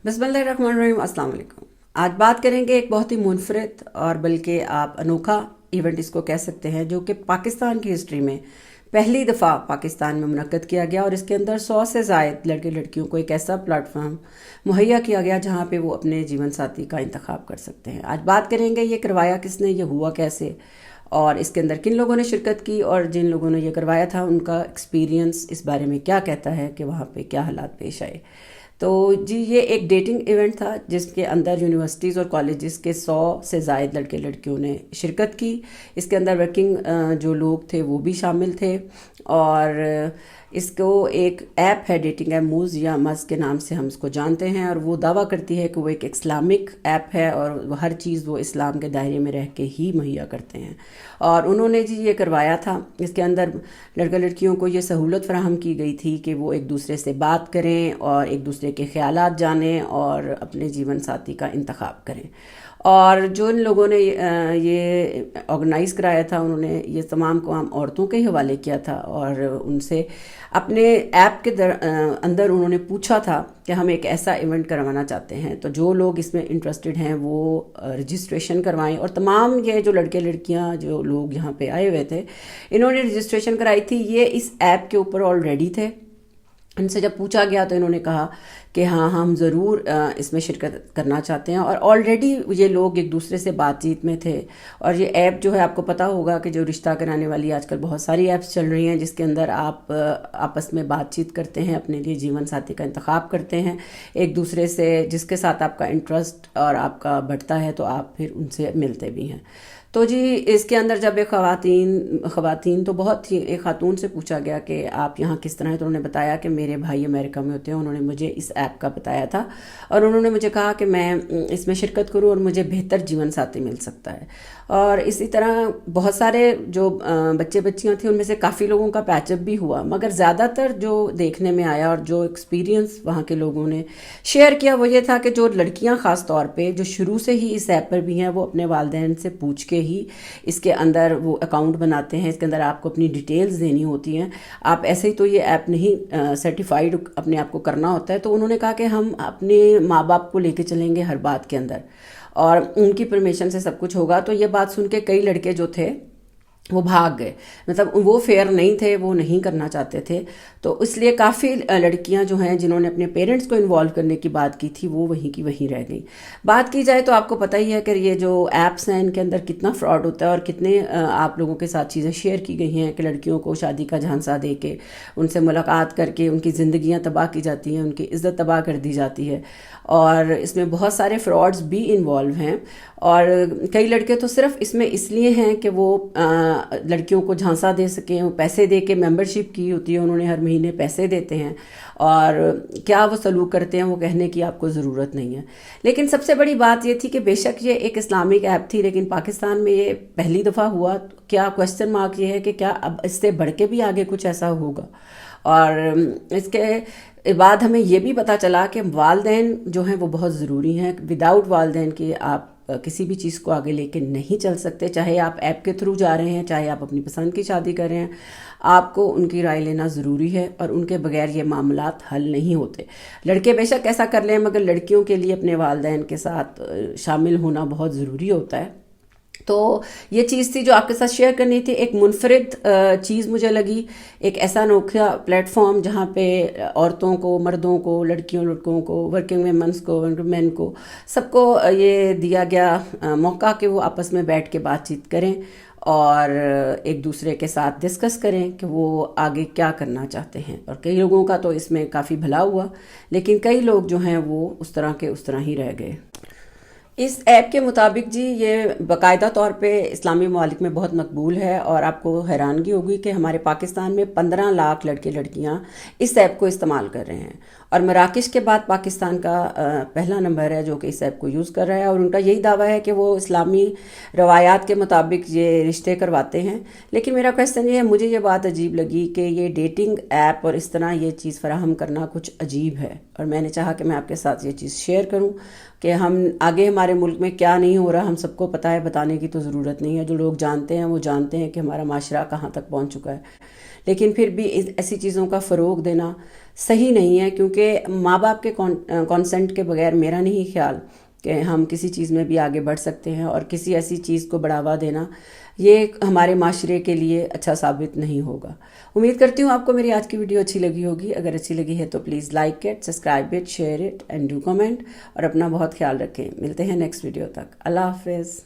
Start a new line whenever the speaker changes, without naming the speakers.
बिस्मिल्लाहिर्रहमानिर्रहीम, अस्सलाम वालेकुम। आज बात करेंगे एक बहुत ही मुनफरिद और बल्कि आप अनोखा इवेंट इसको कह सकते हैं, जो कि पाकिस्तान की हिस्ट्री में पहली दफ़ा पाकिस्तान में मुनक्कद किया गया और इसके अंदर 100 से ज़ायद लड़के लड़कियों को एक ऐसा प्लेटफॉर्म मुहैया किया गया जहाँ पे वो अपने जीवन साथी का इंतखाब कर सकते हैं। आज बात करेंगे ये करवाया किसने, ये हुआ कैसे और इसके अंदर किन लोगों ने शिरकत की और जिन लोगों ने ये करवाया था उनका एक्सपीरियंस इस बारे में क्या कहता है कि वहाँ पे क्या हालात पेश आए। तो जी, ये एक डेटिंग इवेंट था जिसके अंदर यूनिवर्सिटीज़ और कॉलेजेस के 100 से ज़ायद लड़के लड़कियों ने शिरकत की। इसके अंदर वर्किंग जो लोग थे वो भी शामिल थे और इसको एक ऐप है, डेटिंग ऐप मूज़ या मज़ के नाम से हम इसको जानते हैं, और वो दावा करती है कि वो एक इस्लामिक ऐप है और हर चीज़ वो इस्लाम के दायरे में रह के ही मुहैया करते हैं। और उन्होंने जी ये करवाया था। इसके अंदर लड़के लड़कियों को ये सहूलत फराहम की गई थी कि वो एक दूसरे से बात करें और एक दूसरे के ख़यालात जानें और अपने जीवन साथी का इंतखाब करें। और जो इन लोगों ने ये ऑर्गेनाइज़ कराया था, उन्होंने ये तमाम काम औरतों के हवाले किया था और उनसे अपने ऐप के अंदर उन्होंने पूछा था कि हम एक ऐसा इवेंट करवाना चाहते हैं, तो जो लोग इसमें इंटरेस्टेड हैं वो रजिस्ट्रेशन करवाएं। और तमाम ये जो लड़के लड़कियां जो लोग यहाँ पे आए हुए थे, इन्होंने रजिस्ट्रेशन कराई थी, ये इस ऐप के ऊपर ऑलरेडी थे। इनसे जब पूछा गया तो इन्होंने कहा कि हाँ, हम ज़रूर इसमें शिरकत करना चाहते हैं और ऑलरेडी ये लोग एक दूसरे से बातचीत में थे। और ये ऐप जो है, आपको पता होगा कि जो रिश्ता कराने वाली आजकल बहुत सारी ऐप्स चल रही हैं जिसके अंदर आप आपस में बातचीत करते हैं, अपने लिए जीवन साथी का इंतखाब करते हैं एक दूसरे से, जिसके साथ आपका इंटरेस्ट और आपका बढ़ता है तो आप फिर उनसे मिलते भी हैं। तो जी, इसके अंदर जब एक ख़वातीन तो बहुत थी, एक खातून से पूछा गया कि आप यहाँ किस तरह है, तो उन्होंने बताया कि मेरे भाई अमेरिका में होते हैं, उन्होंने मुझे इस ऐप का बताया था और उन्होंने मुझे कहा कि मैं इसमें शिरकत करूँ और मुझे बेहतर जीवन साथी मिल सकता है। और इसी तरह बहुत सारे जो बच्चे बच्चियाँ थी उनमें से काफ़ी लोगों का पैचअप भी हुआ, मगर ज़्यादातर जो देखने में आया और जो एक्सपीरियंस वहाँ के लोगों ने शेयर किया वो ये था कि जो लड़कियाँ ख़ास तौर पे जो शुरू से ही इस ऐप पर भी हैं, वो अपने वालिदैन से पूछ के ही इसके अंदर वो अकाउंट बनाते हैं। इसके अंदर आपको अपनी डिटेल्स देनी होती हैं, आप ऐसे ही तो ये ऐप नहीं सर्टिफाइड अपने आप को करना होता है। तो उन्होंने कहा कि हम अपने माँ बाप को लेके चलेंगे हर बात के अंदर और उनकी परमिशन से सब कुछ होगा। तो ये बात सुन के कई लड़के जो थे वो भाग गए, मतलब वो फेयर नहीं थे, वो नहीं करना चाहते थे। तो इसलिए काफ़ी लड़कियां जो हैं जिन्होंने अपने पेरेंट्स को इन्वॉल्व करने की बात की थी वो वहीं की वहीं रह गई। बात की जाए तो आपको पता ही है कि ये जो ऐप्स हैं इनके अंदर कितना फ्रॉड होता है और कितने आप लोगों के साथ चीज़ें शेयर की गई हैं कि लड़कियों को शादी का झांसा दे के उनसे मुलाकात करके उनकी ज़िंदगियाँ तबाह की जाती हैं, उनकी इज़्ज़त तबाह कर दी जाती है और इसमें बहुत सारे फ्रॉड्स भी इन्वॉल्व हैं। और कई लड़के तो सिर्फ इसमें इसलिए हैं कि वो लड़कियों को झांसा दे सकें, पैसे दे के मेंबरशिप की होती है उन्होंने, हर महीने पैसे देते हैं और क्या वो सलूक करते हैं वो कहने की आपको ज़रूरत नहीं है। लेकिन सबसे बड़ी बात ये थी कि बेशक ये एक इस्लामिक ऐप थी, लेकिन पाकिस्तान में ये पहली दफ़ा हुआ। क्या क्वेश्चन मार्क ये है कि क्या अब इससे बढ़ के भी आगे कुछ ऐसा होगा। और इसके बाद हमें ये भी पता चला कि वालिदैन जो हैं वो बहुत ज़रूरी हैं। विदाउट वालिदैन के आप किसी भी चीज़ को आगे लेके नहीं चल सकते, चाहे आप ऐप के थ्रू जा रहे हैं, चाहे आप अपनी पसंद की शादी कर रहे हैं, आपको उनकी राय लेना ज़रूरी है और उनके बगैर ये मामलात हल नहीं होते। लड़के बेशक ऐसा कर लें, मगर लड़कियों के लिए अपने वालिदैन के साथ शामिल होना बहुत ज़रूरी होता है। तो ये चीज़ थी जो आपके साथ शेयर करनी थी। एक मुनफरिद चीज़ मुझे लगी, एक ऐसा अनोखा प्लेटफॉर्म जहाँ पे औरतों को, मर्दों को, लड़कियों लड़कों को, वर्किंग वेमेंस को, मैन को, सबको ये दिया गया मौका कि वो आपस में बैठ के बातचीत करें और एक दूसरे के साथ डिस्कस करें कि वो आगे क्या करना चाहते हैं। और कई लोगों का तो इसमें काफ़ी भला हुआ, लेकिन कई लोग जो हैं वो उस तरह ही रह गए। इस ऐप के मुताबिक जी ये बाकायदा तौर पे इस्लामी ममालिक में बहुत मकबूल है और आपको हैरानगी होगी कि हमारे पाकिस्तान में 15 लाख लड़के लड़कियां इस ऐप को इस्तेमाल कर रहे हैं और मराकश के बाद पाकिस्तान का पहला नंबर है जो कि इस ऐप को यूज़ कर रहा है। और उनका यही दावा है कि वो इस्लामी रवायात के मुताबिक ये रिश्ते करवाते हैं। लेकिन मेरा क्वेश्चन ये है, मुझे ये बात अजीब लगी कि ये डेटिंग ऐप और इस तरह ये चीज़ फराहम करना कुछ अजीब है और मैंने चाहा कि मैं आपके साथ ये चीज़ शेयर करूँ कि हम आगे हमारे ہمارے ملک میں کیا نہیں ہو رہا ہم سب کو پتہ ہے، بتانے کی تو ضرورت نہیں ہے. جو لوگ جانتے ہیں وہ جانتے ہیں کہ ہمارا معاشرہ کہاں تک پہنچ چکا ہے. لیکن پھر بھی ایسی چیزوں کا فروغ دینا صحیح نہیں ہے، کیونکہ ماں باپ کے کانسنٹ کے بغیر میرا نہیں خیال کہ ہم کسی چیز میں بھی آگے بڑھ سکتے ہیں، اور کسی ایسی چیز کو بڑھاوا دینا یہ ہمارے معاشرے کے لیے اچھا ثابت نہیں ہوگا. امید کرتی ہوں آپ کو میری آج کی ویڈیو اچھی لگی ہوگی. اگر اچھی لگی ہے تو please like it, subscribe it, share it and do comment, اور اپنا بہت خیال رکھیں. ملتے ہیں نیکسٹ ویڈیو تک. اللہ حافظ.